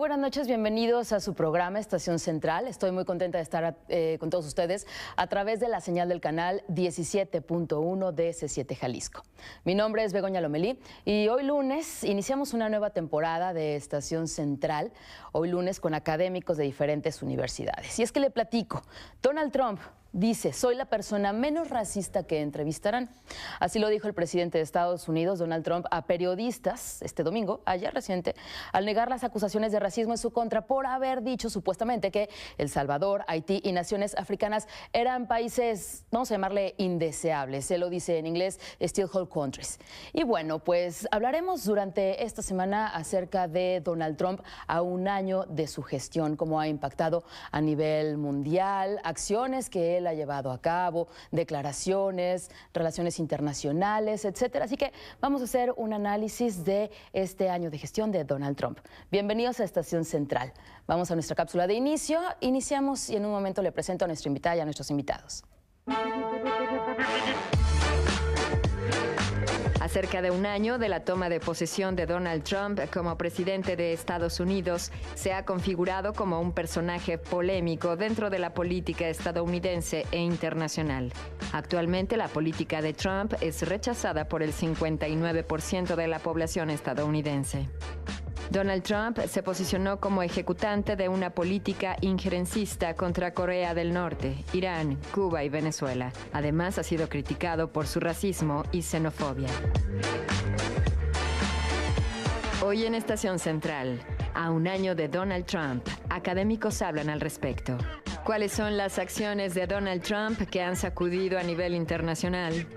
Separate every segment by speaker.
Speaker 1: buenas noches, bienvenidos a su programa Estación Central. Estoy muy contenta de estar con todos ustedes a través de la señal del canal 17.1 de C7 Jalisco. Mi nombre es Begoña Lomelí y hoy lunes iniciamos una nueva temporada de Estación Central, hoy lunes con académicos de diferentes universidades. Y es que le platico, Donald Trump dice, soy la persona menos racista que entrevistarán. Así lo dijo el presidente de Estados Unidos, Donald Trump, a periodistas este domingo, ayer reciente, al negar las acusaciones de racismo en su contra por haber dicho supuestamente que El Salvador, Haití y naciones africanas eran países, vamos a llamarle indeseables. Se lo dice en inglés, still whole countries. Y bueno, pues hablaremos durante esta semana acerca de Donald Trump a un año de su gestión, cómo ha impactado a nivel mundial, acciones que él ha llevado a cabo, declaraciones, relaciones internacionales, etcétera. Así que vamos a hacer un análisis de este año de gestión de Donald Trump. Bienvenidos a Estación Central. Vamos a nuestra cápsula de inicio. Iniciamos y en un momento le presento a nuestra invitada y a nuestros invitados.
Speaker 2: A cerca de un año de la toma de posesión de Donald Trump como presidente de Estados Unidos, se ha configurado como un personaje polémico dentro de la política estadounidense e internacional. Actualmente, la política de Trump es rechazada por el 59% de la población estadounidense. Donald Trump se posicionó como ejecutante de una política injerencista contra Corea del Norte, Irán, Cuba y Venezuela. Además, ha sido criticado por su racismo y xenofobia. Hoy en Estación Central, a un año de Donald Trump, académicos hablan al respecto. ¿Cuáles son las acciones de Donald Trump que han sacudido a nivel internacional?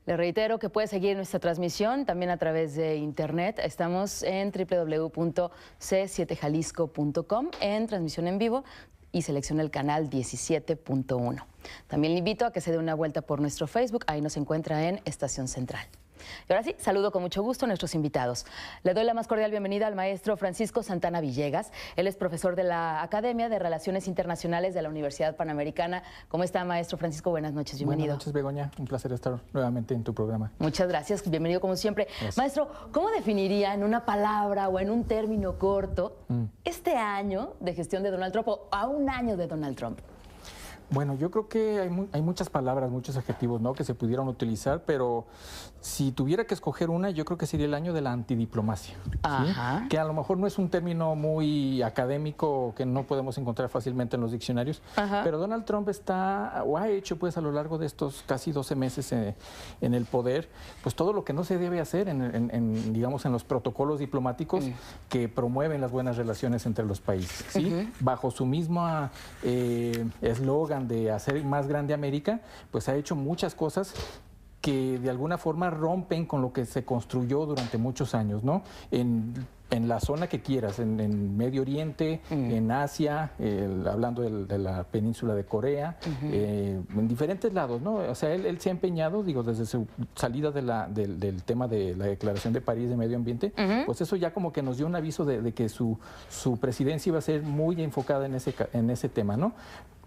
Speaker 1: Le reitero que puede seguir nuestra transmisión también a través de internet. Estamos en www.c7jalisco.com en transmisión en vivo y seleccione el canal 17.1. También le invito a que se dé una vuelta por nuestro Facebook, ahí nos encuentra en Estación Central. Y ahora sí, saludo con mucho gusto a nuestros invitados. Le doy la más cordial bienvenida al maestro Francisco Santana Villegas. Él es profesor de la Academia de Relaciones Internacionales de la Universidad Panamericana. ¿Cómo está, maestro Francisco? Buenas noches, bienvenido.
Speaker 3: Buenas noches, Begoña. Un placer estar nuevamente en tu programa.
Speaker 1: Muchas gracias, bienvenido como siempre. Gracias. Maestro, ¿cómo definiría en una palabra o en un término corto este año de gestión de Donald Trump o a un año de Donald Trump?
Speaker 3: Bueno, yo creo que hay muchas palabras, muchos adjetivos, ¿no?, que se pudieran utilizar, pero si tuviera que escoger una, yo creo que sería el año de la antidiplomacia, ¿sí? Que a lo mejor no es un término muy académico que no podemos encontrar fácilmente en los diccionarios, pero Donald Trump ha hecho pues a lo largo de estos casi 12 meses en el poder, pues todo lo que no se debe hacer digamos, en los protocolos diplomáticos que promueven las buenas relaciones entre los países, ¿sí? Bajo su misma eslogan de hacer más grande América, pues ha hecho muchas cosas que de alguna forma rompen con lo que se construyó durante muchos años, ¿no? En la zona que quieras, en Medio Oriente, en Asia, hablando de la península de Corea, en diferentes lados, ¿no? O sea, él se ha empeñado, digo, desde su salida del tema de la Declaración de París de Medio Ambiente, pues eso ya como que nos dio un aviso de que su presidencia iba a ser muy enfocada en ese tema, ¿no?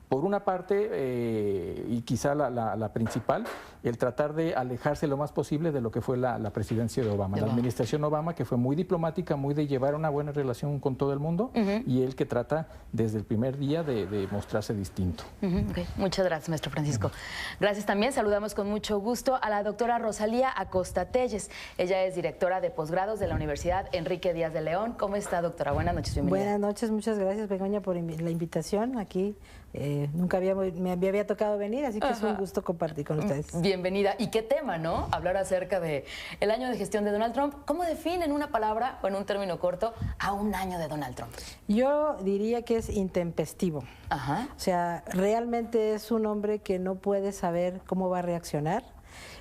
Speaker 3: Por una parte, y quizá la principal, el tratar de alejarse lo más posible de lo que fue la presidencia de Obama, la administración Obama, que fue muy diplomática, muy de llevar una buena relación con todo el mundo, y él que trata desde el primer día de mostrarse distinto.
Speaker 1: Okay. Muchas gracias, maestro Francisco. Gracias también. Saludamos con mucho gusto a la doctora Rosalía Acosta Telles. Ella es directora de posgrados de la Universidad Enrique Díaz de León. ¿Cómo está, doctora? Buenas noches, bienvenida.
Speaker 4: Buenas noches, muchas gracias, Begoña, por la invitación aquí. Nunca me había tocado venir, así que es un gusto compartir con ustedes.
Speaker 1: Bienvenida. ¿Y qué tema, no? Hablar acerca de el año de gestión de Donald Trump. ¿Cómo define en una palabra o en un término corto a un año de Donald Trump?
Speaker 4: Yo diría que es intempestivo. O sea, realmente es un hombre que no puede saber cómo va a reaccionar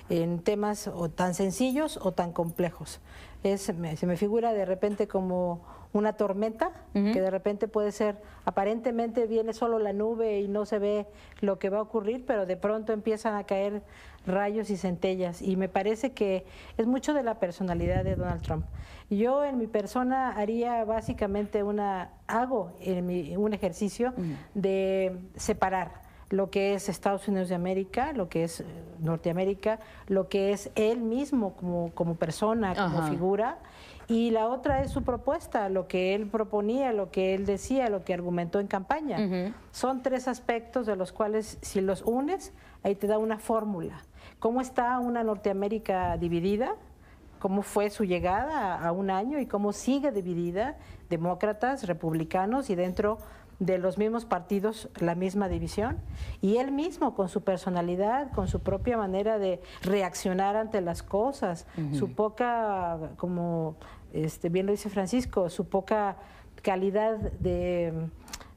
Speaker 4: en temas o tan sencillos o tan complejos. Se me figura de repente como una tormenta, que de repente puede ser, aparentemente viene solo la nube y no se ve lo que va a ocurrir, pero de pronto empiezan a caer rayos y centellas, y me parece que es mucho de la personalidad de Donald Trump. Yo en mi persona haría básicamente un ejercicio de separar lo que es Estados Unidos de América, lo que es Norteamérica, lo que es él mismo como persona, como figura, y la otra es su propuesta, lo que él proponía, lo que él decía, lo que argumentó en campaña. Son tres aspectos de los cuales, si los unes, ahí te da una fórmula. ¿Cómo está una Norteamérica dividida? ¿Cómo fue su llegada a un año y cómo sigue dividida? Demócratas, republicanos y dentro de los mismos partidos la misma división, y él mismo con su personalidad, con su propia manera de reaccionar ante las cosas, su poca, como bien lo dice Francisco, su poca calidad de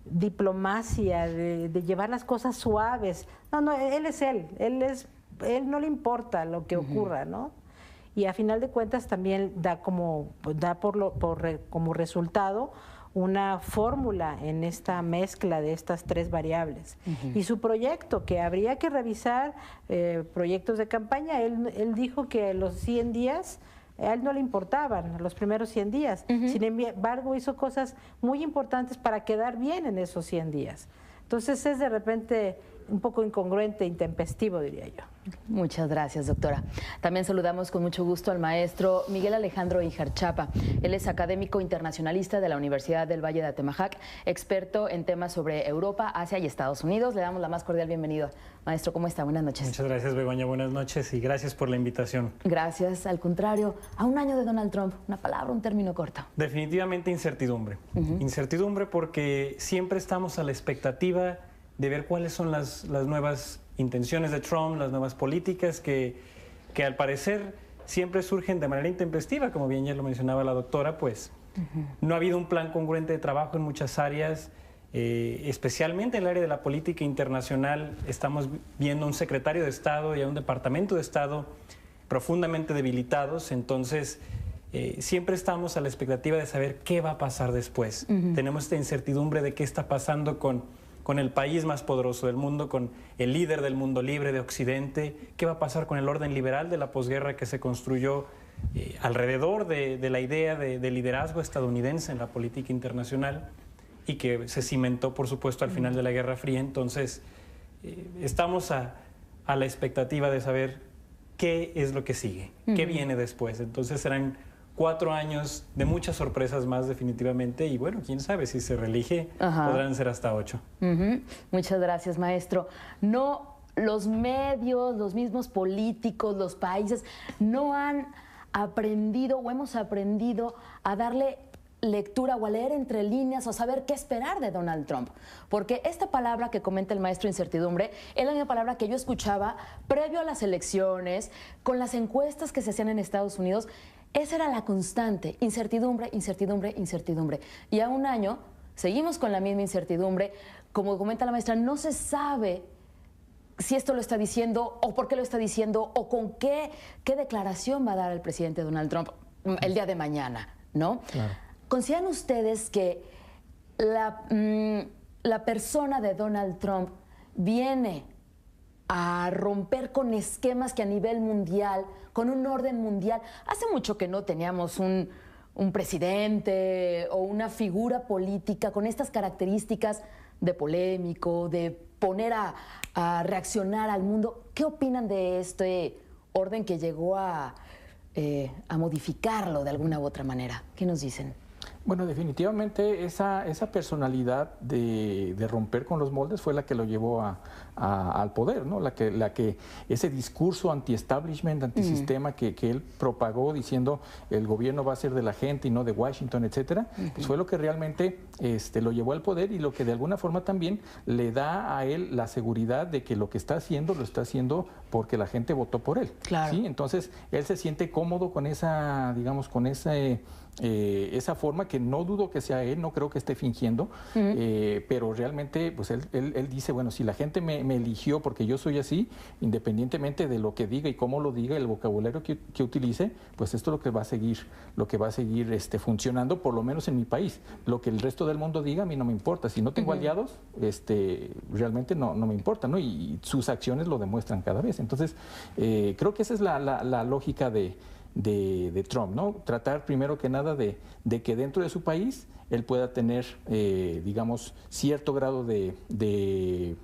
Speaker 4: diplomacia, de llevar las cosas suaves. No, él es él no le importa lo que ocurra, ¿no? Y a final de cuentas también da como resultado una fórmula en esta mezcla de estas tres variables. Y su proyecto, que habría que revisar, proyectos de campaña, él dijo que los 100 días a él no le importaban, los primeros 100 días. Sin embargo, hizo cosas muy importantes para quedar bien en esos 100 días. Entonces es de repente un poco incongruente, intempestivo, diría yo.
Speaker 1: Muchas gracias, doctora. También saludamos con mucho gusto al maestro Miguel Alejandro Ijarchapa. Él es académico internacionalista de la Universidad del Valle de Atemajac, experto en temas sobre Europa, Asia y Estados Unidos. Le damos la más cordial bienvenida. Maestro, ¿cómo está? Buenas noches.
Speaker 5: Muchas gracias, Begoña. Buenas noches y gracias por la invitación.
Speaker 1: Gracias. Al contrario, a un año de Donald Trump, una palabra, un término corto.
Speaker 5: Definitivamente incertidumbre. Incertidumbre porque siempre estamos a la expectativa de ver cuáles son las nuevas intenciones de Trump, las nuevas políticas que al parecer siempre surgen de manera intempestiva, como bien ya lo mencionaba la doctora, pues no ha habido un plan congruente de trabajo en muchas áreas, especialmente en el área de la política internacional. Estamos viendo un secretario de Estado y a un departamento de Estado profundamente debilitados, entonces siempre estamos a la expectativa de saber qué va a pasar después. Tenemos esta incertidumbre de qué está pasando con el país más poderoso del mundo, con el líder del mundo libre de Occidente, qué va a pasar con el orden liberal de la posguerra que se construyó alrededor de la idea de liderazgo estadounidense en la política internacional y que se cimentó, por supuesto, al final de la Guerra Fría. Entonces, estamos a la expectativa de saber qué es lo que sigue, qué viene después. Entonces, serán 4 años de muchas sorpresas más, definitivamente, y bueno, quién sabe, si se reelige, podrán ser hasta 8.
Speaker 1: Muchas gracias, maestro. No, los medios, los mismos políticos, los países, no han aprendido o hemos aprendido a darle lectura o a leer entre líneas o saber qué esperar de Donald Trump. Porque esta palabra que comenta el maestro incertidumbre es la misma palabra que yo escuchaba previo a las elecciones, con las encuestas que se hacían en Estados Unidos. Esa era la constante, incertidumbre, incertidumbre, incertidumbre. Y a un año seguimos con la misma incertidumbre. Como comenta la maestra, no se sabe si esto lo está diciendo o por qué lo está diciendo o con qué declaración va a dar el presidente Donald Trump el día de mañana, ¿no? Claro. ¿Consideran ustedes que la persona de Donald Trump viene a romper con esquemas que a nivel mundial, con un orden mundial? Hace mucho que no teníamos un presidente o una figura política con estas características de polémico, de poner a reaccionar al mundo. ¿Qué opinan de este orden que llegó a modificarlo de alguna u otra manera? ¿Qué nos dicen?
Speaker 3: Bueno, definitivamente esa personalidad de romper con los moldes fue la que lo llevó al poder, ¿no? La que ese discurso anti-establishment, antisistema que él propagó diciendo el gobierno va a ser de la gente y no de Washington, etcétera, pues fue lo que realmente lo llevó al poder y lo que de alguna forma también le da a él la seguridad de que lo que está haciendo lo está haciendo porque la gente votó por él. Claro. ¿Sí? Entonces él se siente cómodo con esa, digamos, con esa forma que no dudo que sea él, no creo que esté fingiendo, pero realmente pues él dice, bueno, si la gente me eligió porque yo soy así, independientemente de lo que diga y cómo lo diga, el vocabulario que utilice, pues esto es lo que va a seguir funcionando, por lo menos en mi país. Lo que el resto del mundo diga a mí no me importa. Si no tengo aliados, realmente no me importa, ¿no? Y sus acciones lo demuestran cada vez. Entonces, creo que esa es la lógica de Trump, ¿no? Tratar primero que nada de que dentro de su país él pueda tener, digamos, cierto grado de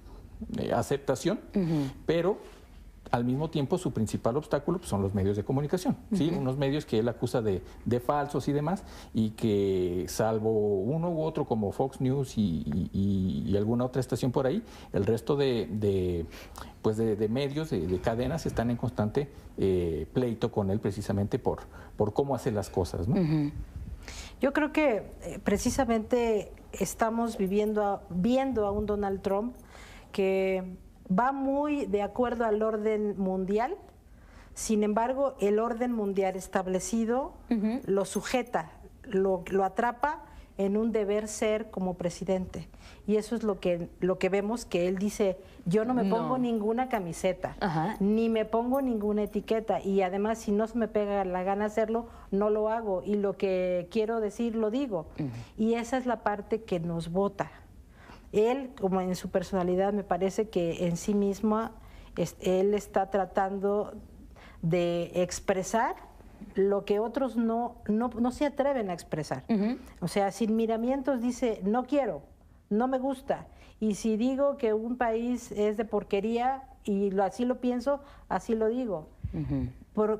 Speaker 3: aceptación, pero al mismo tiempo su principal obstáculo pues, son los medios de comunicación, ¿sí? Unos medios que él acusa de falsos y demás, y que salvo uno u otro como Fox News y alguna otra estación por ahí, el resto de medios, de cadenas, están en constante pleito con él precisamente por cómo hace las cosas, ¿no?
Speaker 4: Yo creo que precisamente estamos viendo a un Donald Trump que va muy de acuerdo al orden mundial. Sin embargo, el orden mundial establecido lo sujeta, lo atrapa en un deber ser como presidente. Y eso es lo que vemos, que él dice: yo no me pongo ninguna camiseta, ni me pongo ninguna etiqueta, y además si no se me pega la gana hacerlo, no lo hago, y lo que quiero decir lo digo. Y esa es la parte que nos bota. Él, como en su personalidad, me parece que en sí mismo él está tratando de expresar lo que otros no se atreven a expresar. O sea, sin miramientos dice: no quiero, no me gusta. Y si digo que un país es de porquería y así lo pienso, así lo digo.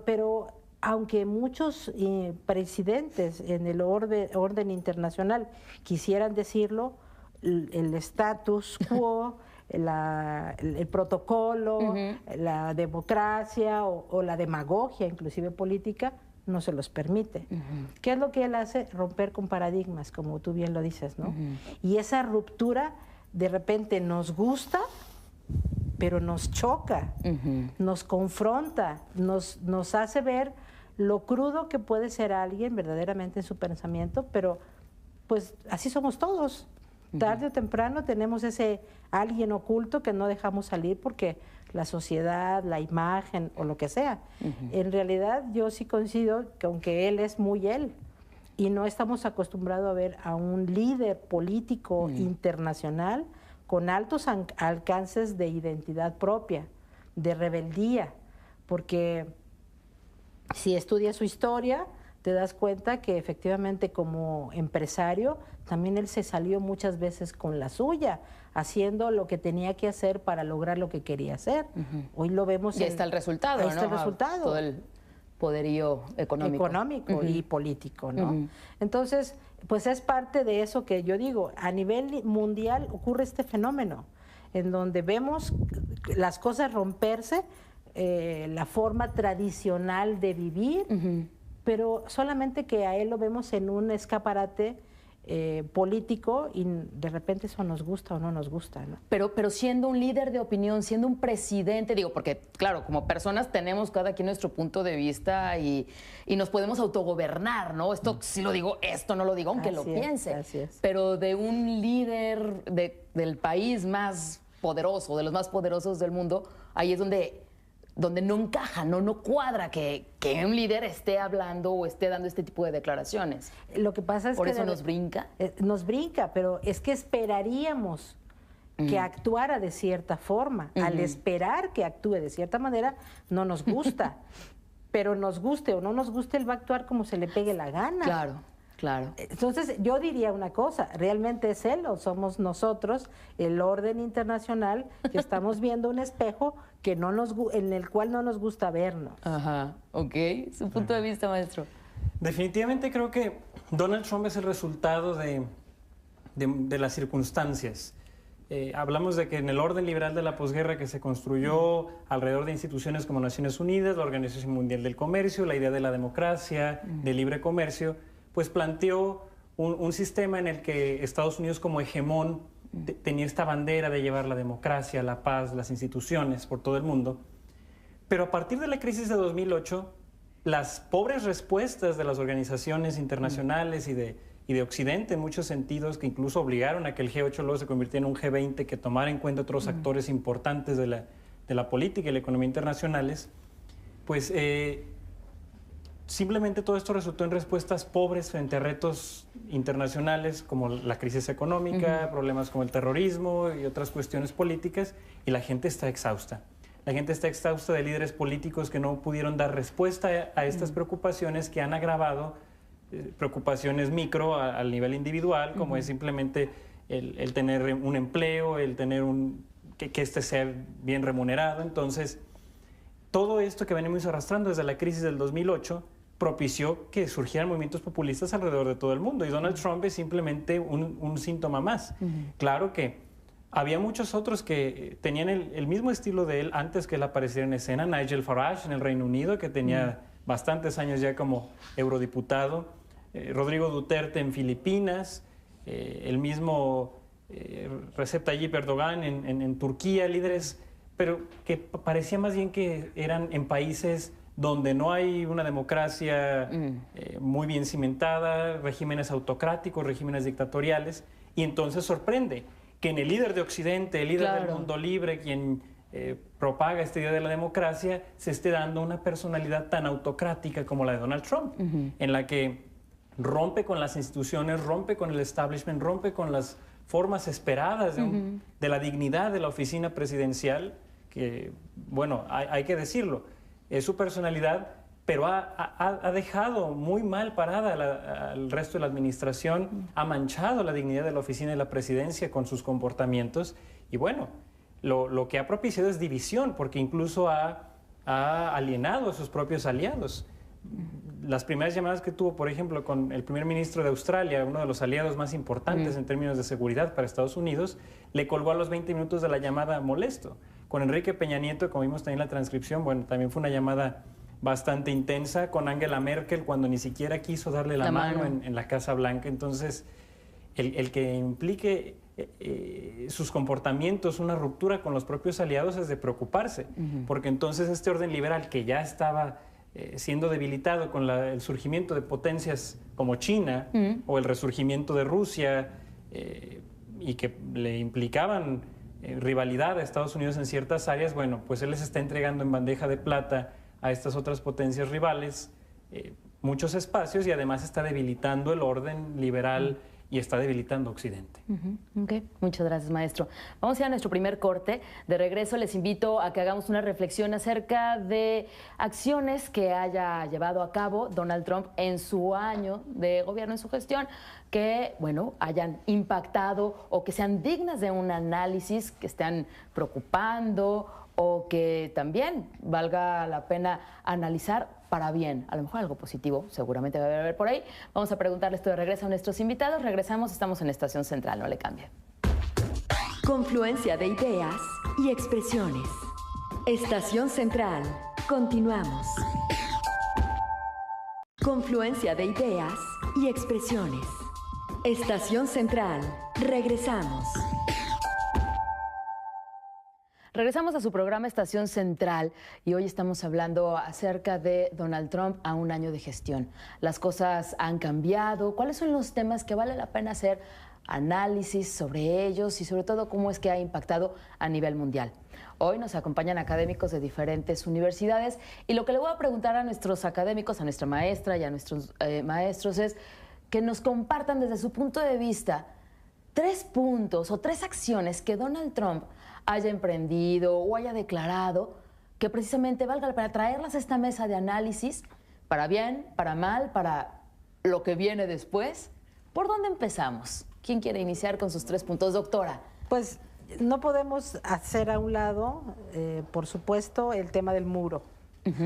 Speaker 4: Pero aunque muchos presidentes en el orden internacional quisieran decirlo, el status quo, el protocolo, la democracia o la demagogia, inclusive política, no se los permite. ¿Qué es lo que él hace? Romper con paradigmas, como tú bien lo dices, ¿no? Y esa ruptura de repente nos gusta, pero nos choca, nos confronta, nos hace ver lo crudo que puede ser alguien verdaderamente en su pensamiento, pero pues así somos todos. Tarde o temprano tenemos ese alguien oculto que no dejamos salir porque la sociedad, la imagen o lo que sea. En realidad yo sí coincido que aunque él es muy él, y no estamos acostumbrados a ver a un líder político internacional con altos alcances de identidad propia, de rebeldía, porque si estudias su historia, te das cuenta que efectivamente como empresario también él se salió muchas veces con la suya, haciendo lo que tenía que hacer para lograr lo que quería hacer. Hoy lo vemos.
Speaker 1: Y ahí está el resultado,
Speaker 4: ahí está el resultado.
Speaker 1: Todo el poderío económico.
Speaker 4: Y político, ¿no? Entonces, pues es parte de eso que yo digo, a nivel mundial ocurre este fenómeno, en donde vemos las cosas romperse, la forma tradicional de vivir, pero solamente que a él lo vemos en un escaparate político y de repente eso nos gusta o no nos gusta, ¿no?
Speaker 1: Pero siendo un líder de opinión, siendo un presidente, digo, porque claro, como personas tenemos cada quien nuestro punto de vista y nos podemos autogobernar, ¿no? Esto sí lo digo, esto no lo digo, aunque lo piense.
Speaker 4: Así es.
Speaker 1: Pero de un líder del país más poderoso, de los más poderosos del mundo, ahí es donde no encaja, no cuadra que un líder esté hablando o esté dando este tipo de declaraciones.
Speaker 4: Lo que pasa es
Speaker 1: ¿Por
Speaker 4: que
Speaker 1: eso nos brinca?
Speaker 4: Nos brinca, pero es que esperaríamos que actuara de cierta forma. Al esperar que actúe de cierta manera, no nos gusta. Pero nos guste o no nos guste, él va a actuar como se le pegue la gana.
Speaker 1: Claro. Claro.
Speaker 4: Entonces, yo diría una cosa, ¿realmente es él o somos nosotros, el orden internacional, que estamos viendo un espejo que en el cual no nos gusta vernos?
Speaker 1: Ajá, ok. Su punto de vista, maestro.
Speaker 5: Definitivamente creo que Donald Trump es el resultado de las circunstancias. Hablamos de que en el orden liberal de la posguerra que se construyó alrededor de instituciones como Naciones Unidas, la Organización Mundial del Comercio, la idea de la democracia, del libre comercio, pues planteó un sistema en el que Estados Unidos como hegemón tenía esta bandera de llevar la democracia, la paz, las instituciones por todo el mundo. Pero a partir de la crisis de 2008, las pobres respuestas de las organizaciones internacionales y de Occidente en muchos sentidos, que incluso obligaron a que el G8 luego se convirtiera en un G20 que tomara en cuenta otros actores importantes de la política y la economía internacionales, pues simplemente todo esto resultó en respuestas pobres frente a retos internacionales como la crisis económica, problemas como el terrorismo y otras cuestiones políticas, y la gente está exhausta. La gente está exhausta de líderes políticos que no pudieron dar respuesta a estas preocupaciones que han agravado preocupaciones micro al nivel individual, como es simplemente el tener un empleo, el tener que este sea bien remunerado. Entonces, todo esto que venimos arrastrando desde la crisis del 2008 propició que surgieran movimientos populistas alrededor de todo el mundo. Y Donald Trump es simplemente un síntoma más. Claro que había muchos otros que tenían el mismo estilo de él antes que él apareciera en escena. Nigel Farage en el Reino Unido, que tenía bastantes años ya como eurodiputado. Rodrigo Duterte en Filipinas. El mismo Recep Tayyip Erdogan en Turquía, líderes, pero que parecía más bien que eran en países donde no hay una democracia muy bien cimentada, regímenes autocráticos, regímenes dictatoriales, y entonces sorprende que en el líder de Occidente, el líder del mundo libre, quien propaga esta idea de la democracia, se esté dando una personalidad tan autocrática como la de Donald Trump, en la que rompe con las instituciones, rompe con el establishment, rompe con las formas esperadas de la dignidad de la oficina presidencial, que, bueno, hay que decirlo, es su personalidad, pero ha dejado muy mal parada al resto de la administración, ha manchado la dignidad de la oficina de la presidencia con sus comportamientos, y bueno, lo que ha propiciado es división, porque incluso ha alienado a sus propios aliados. Las primeras llamadas que tuvo, por ejemplo, con el primer ministro de Australia, uno de los aliados más importantes en términos de seguridad para Estados Unidos, le colgó a los 20 minutos de la llamada molesto. Con Enrique Peña Nieto, como vimos también en la transcripción, bueno, también fue una llamada bastante intensa. Con Angela Merkel, cuando ni siquiera quiso darle la mano en la Casa Blanca. Entonces, el que implique sus comportamientos, una ruptura con los propios aliados, es de preocuparse, porque entonces este orden liberal que ya estaba siendo debilitado con el surgimiento de potencias como China o el resurgimiento de Rusia y que le implicaban rivalidad a Estados Unidos en ciertas áreas, bueno, pues él les está entregando en bandeja de plata a estas otras potencias rivales muchos espacios, y además está debilitando el orden liberal y está debilitando Occidente.
Speaker 1: Okay. Muchas gracias, maestro. Vamos a ir a nuestro primer corte. De regreso les invito a que hagamos una reflexión acerca de acciones que haya llevado a cabo Donald Trump en su año de gobierno, en su gestión, que, bueno, hayan impactado o que sean dignas de un análisis, que estén preocupando o que también valga la pena analizar para bien, a lo mejor algo positivo, seguramente va a haber por ahí. Vamos a preguntarle esto de regreso a nuestros invitados. Regresamos, estamos en Estación Central, no le cambie.
Speaker 2: Confluencia de ideas y expresiones. Estación Central, continuamos. Confluencia de ideas y expresiones. Estación Central, regresamos.
Speaker 1: Regresamos a su programa Estación Central y hoy estamos hablando acerca de Donald Trump a un año de gestión. Las cosas han cambiado. ¿Cuáles son los temas que vale la pena hacer análisis sobre ellos y sobre todo cómo es que ha impactado a nivel mundial? Hoy nos acompañan académicos de diferentes universidades y lo que le voy a preguntar a nuestros académicos, a nuestra maestra y a nuestros maestros es que nos compartan desde su punto de vista 3 puntos o 3 acciones que Donald Trump haya emprendido o haya declarado que precisamente valga la pena traerlas a esta mesa de análisis, para bien, para mal, para lo que viene después. ¿Por dónde empezamos? ¿Quién quiere iniciar con sus 3 puntos, doctora?
Speaker 4: Pues no podemos hacer a un lado, por supuesto, el tema del muro.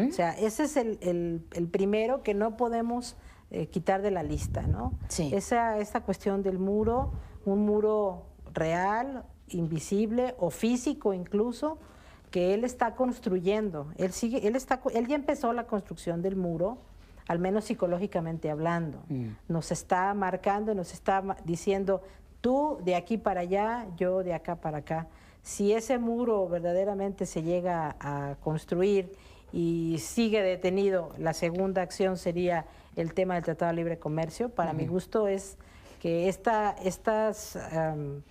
Speaker 4: O sea, ese es el primero que no podemos quitar de la lista, ¿no?
Speaker 1: Sí.
Speaker 4: Esta cuestión del muro, un muro real, invisible o físico incluso, que él está construyendo. Él ya empezó la construcción del muro, al menos psicológicamente hablando. Nos está marcando, nos está diciendo, tú de aquí para allá, yo de acá para acá. Si ese muro verdaderamente se llega a construir y sigue detenido, la segunda acción sería el tema del Tratado de Libre Comercio. Para mi gusto es que estas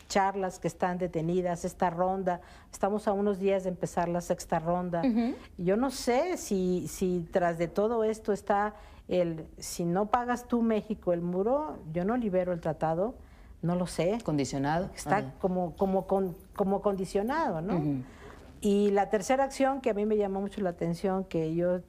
Speaker 4: charlas que están detenidas, esta ronda, estamos a unos días de empezar la 6ª ronda. Yo no sé si tras de todo esto está si no pagas tú, México, el muro, yo no libero el tratado, no lo sé.
Speaker 1: ¿Condicionado?
Speaker 4: Está como condicionado, ¿no? Y la tercera acción que a mí me llamó mucho la atención, que yo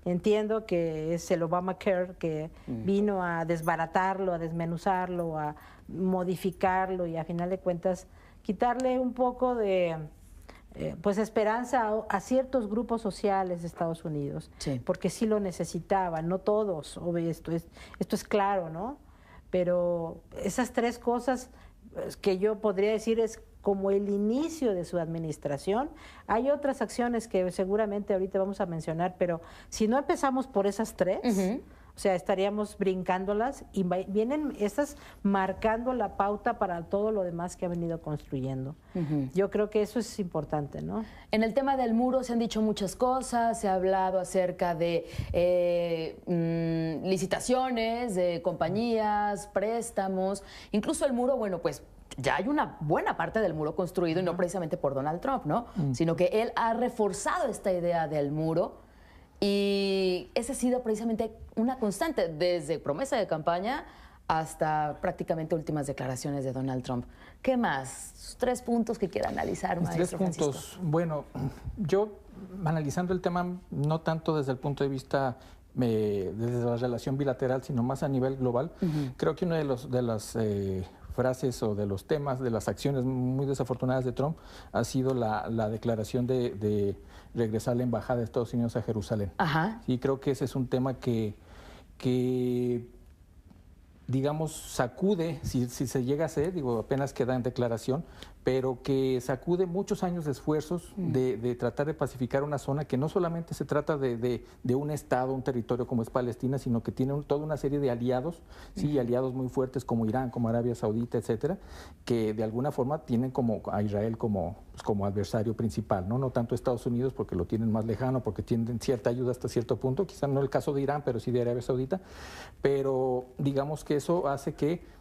Speaker 4: entiendo que es el Obamacare, que vino a desbaratarlo, a desmenuzarlo, a modificarlo y a final de cuentas quitarle un poco de pues esperanza a ciertos grupos sociales de Estados Unidos, porque sí lo necesitaban, no todos, esto es claro, ¿no? Pero esas tres cosas que yo podría decir es como el inicio de su administración. Hay otras acciones que seguramente ahorita vamos a mencionar, pero si no empezamos por esas tres, o sea, estaríamos brincándolas y vienen estas marcando la pauta para todo lo demás que ha venido construyendo. Yo creo que eso es importante, ¿no?
Speaker 1: En el tema del muro se han dicho muchas cosas, se ha hablado acerca de licitaciones, de compañías, préstamos, incluso el muro, bueno, pues ya hay una buena parte del muro construido y no precisamente por Donald Trump, ¿no? Sino que él ha reforzado esta idea del muro. Y esa ha sido precisamente una constante, desde promesa de campaña hasta prácticamente últimas declaraciones de Donald Trump. ¿Qué más? 3 puntos que quiera analizar, maestro Francisco.
Speaker 3: 3 puntos. Bueno, yo analizando el tema no tanto desde el punto de vista desde la relación bilateral, sino más a nivel global, creo que una de las frases o de los temas, de las acciones muy desafortunadas de Trump ha sido la declaración de regresar la embajada de Estados Unidos a Jerusalén. Y creo que ese es un tema que digamos, sacude, si se llega a hacer, digo, apenas queda en declaración, pero que sacude muchos años de esfuerzos de tratar de pacificar una zona que no solamente se trata de un estado, un territorio como es Palestina, sino que tiene toda una serie de aliados, aliados muy fuertes como Irán, como Arabia Saudita, etcétera, que de alguna forma tienen a Israel como adversario principal, no tanto Estados Unidos porque lo tienen más lejano, porque tienen cierta ayuda hasta cierto punto, quizás no el caso de Irán, pero sí de Arabia Saudita, pero digamos que eso hace que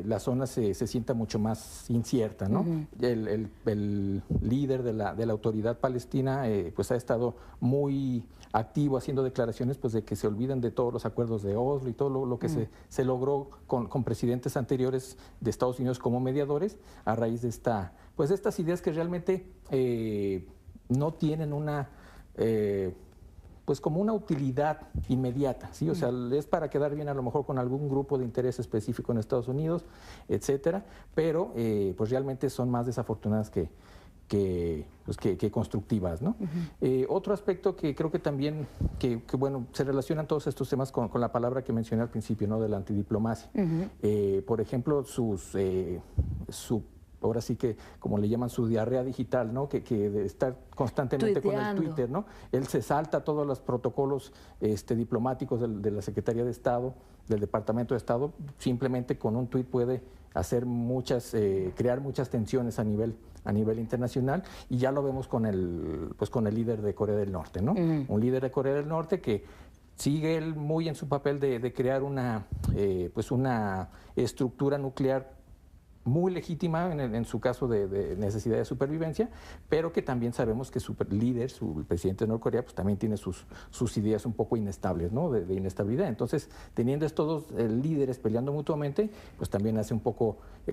Speaker 3: la zona se sienta mucho más incierta, ¿no? El líder de la autoridad palestina pues ha estado muy activo haciendo declaraciones pues de que se olviden de todos los acuerdos de Oslo y todo lo que se logró con presidentes anteriores de Estados Unidos como mediadores a raíz de estas ideas que realmente no tienen una pues como una utilidad inmediata, ¿sí? O sea, es para quedar bien a lo mejor con algún grupo de interés específico en Estados Unidos, etcétera, pero pues realmente son más desafortunadas que constructivas, ¿no? Otro aspecto que creo que también, bueno, se relacionan todos estos temas con la palabra que mencioné al principio, ¿no? De la antidiplomacia. Por ejemplo, ahora sí que, como le llaman, su diarrea digital, ¿no? Que de estar constantemente con el Twitter, ¿no? Él se salta todos los protocolos diplomáticos de la Secretaría de Estado, del Departamento de Estado, simplemente con un tuit puede hacer crear muchas tensiones a nivel internacional, y ya lo vemos con el líder de Corea del Norte, ¿no? Un líder de Corea del Norte que sigue él muy en su papel de crear una estructura nuclear muy legítima en su caso de necesidad de supervivencia, pero que también sabemos que su líder, el presidente de Norcorea, pues también tiene sus ideas un poco inestables, ¿no? De inestabilidad. Entonces, teniendo estos dos líderes peleando mutuamente, pues también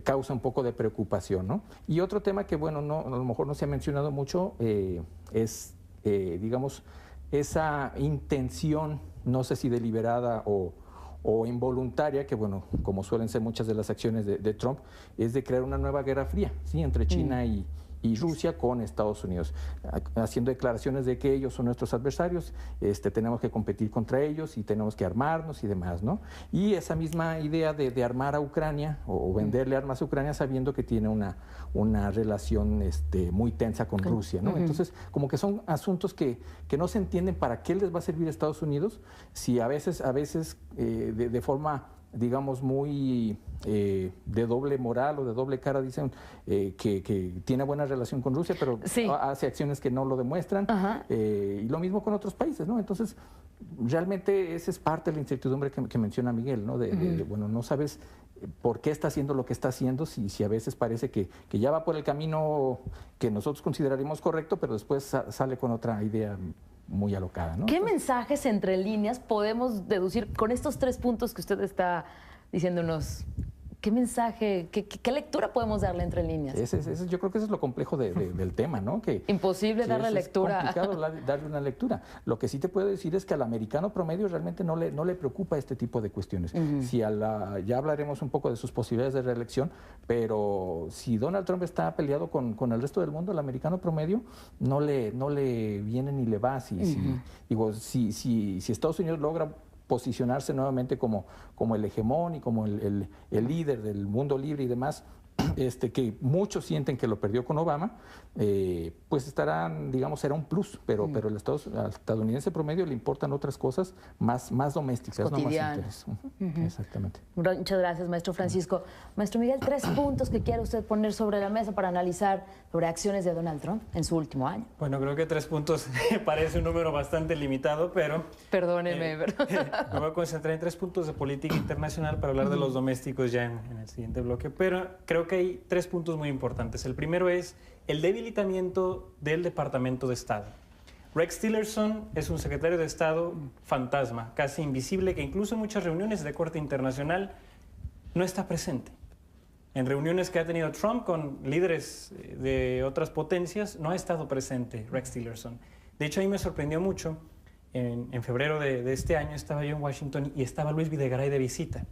Speaker 3: causa un poco de preocupación, ¿no? Y otro tema que, bueno, a lo mejor no se ha mencionado mucho, es, digamos, esa intención, no sé si deliberada o involuntaria, que bueno, como suelen ser muchas de las acciones de Trump, es de crear una nueva guerra fría, ¿sí? Entre China y Rusia con Estados Unidos, haciendo declaraciones de que ellos son nuestros adversarios, tenemos que competir contra ellos y tenemos que armarnos y demás, ¿no? Y esa misma idea de armar a Ucrania o venderle armas a Ucrania sabiendo que tiene una relación muy tensa con Rusia, ¿no? Entonces, como que son asuntos que no se entienden para qué les va a servir a Estados Unidos si a veces de forma, digamos, muy de doble moral o de doble cara, dicen que tiene buena relación con Rusia, pero hace acciones que no lo demuestran, y lo mismo con otros países, ¿no? Entonces, realmente esa es parte de la incertidumbre que menciona Miguel, ¿no? Bueno, no sabes por qué está haciendo lo que está haciendo, si a veces parece que ya va por el camino que nosotros consideraríamos correcto, pero después sale con otra idea muy alocada, ¿no?
Speaker 1: ¿Qué mensajes entre líneas podemos deducir con estos 3 puntos que usted está diciéndonos? ¿Qué mensaje, qué lectura podemos darle entre líneas?
Speaker 3: Yo creo que eso es lo complejo del tema, ¿no?
Speaker 1: Imposible darle lectura.
Speaker 3: Es complicado darle una lectura. Lo que sí te puedo decir es que al americano promedio realmente no le preocupa este tipo de cuestiones. Ya hablaremos un poco de sus posibilidades de reelección, pero si Donald Trump está peleado con el resto del mundo, al americano promedio no le viene ni le va. Si Estados Unidos logra posicionarse nuevamente como el hegemón y como el líder del mundo libre y demás, que muchos sienten que lo perdió con Obama, pues estarán, digamos, será un plus, pero al estadounidense promedio le importan otras cosas más domésticas,
Speaker 1: cotidianas.
Speaker 3: No más interés. Exactamente.
Speaker 1: Muchas gracias, maestro Francisco. Maestro Miguel, 3 puntos que quiere usted poner sobre la mesa para analizar sobre acciones de Donald Trump en su último año.
Speaker 5: Bueno, creo que 3 puntos parece un número bastante limitado, pero...
Speaker 1: Perdóneme.
Speaker 5: Me voy a concentrar en 3 puntos de política internacional para hablar de los domésticos ya en el siguiente bloque, pero creo que hay 3 puntos muy importantes. El primero es el debilitamiento del Departamento de Estado. Rex Tillerson es un secretario de Estado fantasma, casi invisible, que incluso en muchas reuniones de corte internacional no está presente. En reuniones que ha tenido Trump con líderes de otras potencias, no ha estado presente Rex Tillerson. De hecho, a mí me sorprendió mucho. En febrero de este año estaba yo en Washington y estaba Luis Videgaray de visita.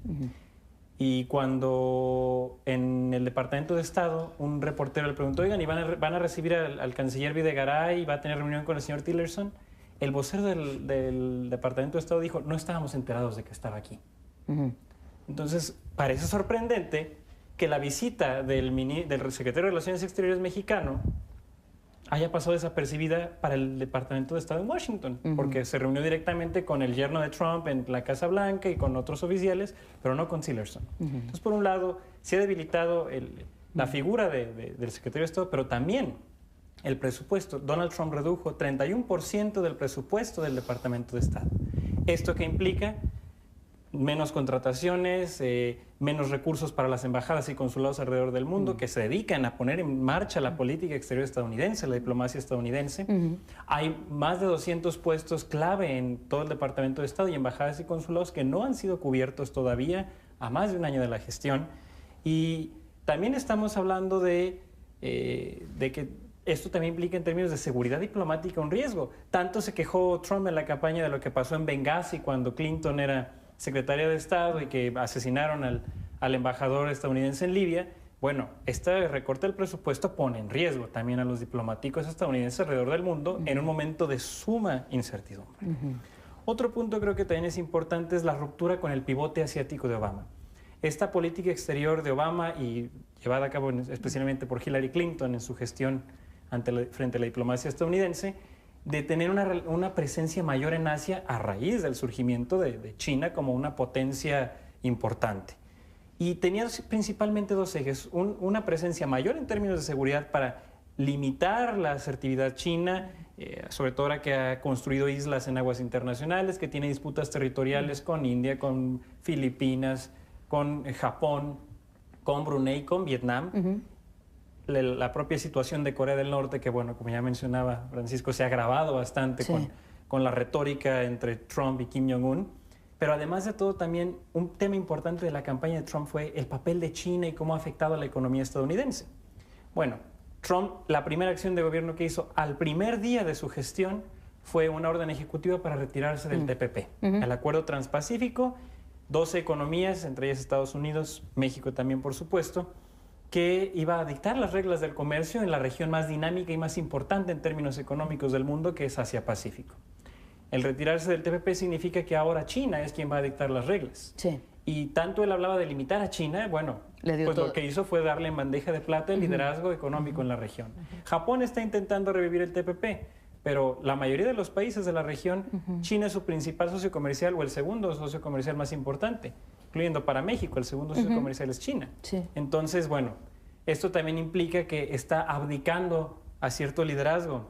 Speaker 5: Y cuando en el Departamento de Estado un reportero le preguntó, oigan, ¿y van a recibir al canciller Videgaray y va a tener reunión con el señor Tillerson? El vocero del Departamento de Estado dijo, no estábamos enterados de que estaba aquí. Entonces, parece sorprendente que la visita del secretario de Relaciones Exteriores mexicano haya pasado desapercibibida para el Departamento de Estado en Washington, porque se reunió directamente con el yerno de Trump en la Casa Blanca y con otros oficiales, pero no con Tillerson. Entonces, por un lado, se ha debilitado la figura del secretario de Estado, pero también el presupuesto. Donald Trump redujo 31% del presupuesto del Departamento de Estado. ¿Esto qué implica? Menos contrataciones, menos recursos para las embajadas y consulados alrededor del mundo que se dedican a poner en marcha la política exterior estadounidense, la diplomacia estadounidense. Hay más de 200 puestos clave en todo el Departamento de Estado y embajadas y consulados que no han sido cubiertos todavía a más de un año de la gestión. Y también estamos hablando de que esto también implica en términos de seguridad diplomática un riesgo. Tanto se quejó Trump en la campaña de lo que pasó en Benghazi cuando Clinton era secretaria de Estado y que asesinaron al embajador estadounidense en Libia. Bueno, este recorte del presupuesto pone en riesgo también a los diplomáticos estadounidenses alrededor del mundo en un momento de suma incertidumbre. Otro punto creo que también es importante es la ruptura con el pivote asiático de Obama. Esta política exterior de Obama y llevada a cabo especialmente por Hillary Clinton en su gestión frente a la diplomacia estadounidense, de tener una presencia mayor en Asia a raíz del surgimiento de China como una potencia importante. Y tenía principalmente 2 ejes, una presencia mayor en términos de seguridad para limitar la asertividad china, sobre todo ahora que ha construido islas en aguas internacionales, que tiene disputas territoriales con India, con Filipinas, con Japón, con Brunei, con Vietnam. La propia situación de Corea del Norte, que bueno, como ya mencionaba Francisco, se ha agravado bastante con la retórica entre Trump y Kim Jong-un. Pero además de todo, también un tema importante de la campaña de Trump fue el papel de China y cómo ha afectado a la economía estadounidense. Bueno, Trump, la primera acción de gobierno que hizo al primer día de su gestión fue una orden ejecutiva para retirarse del TPP, el Acuerdo Transpacífico, 12 economías, entre ellas Estados Unidos, México también, por supuesto, que iba a dictar las reglas del comercio en la región más dinámica y más importante en términos económicos del mundo, que es Asia-Pacífico. El retirarse del TPP significa que ahora China es quien va a dictar las reglas. Y tanto él hablaba de limitar a China, bueno, pues lo que hizo fue darle en bandeja de plata el liderazgo económico en la región. Japón está intentando revivir el TPP, pero la mayoría de los países de la región, China es su principal socio comercial o el segundo socio comercial más importante, incluyendo para México, el segundo socio comercial es China. Entonces, bueno, esto también implica que está abdicando a cierto liderazgo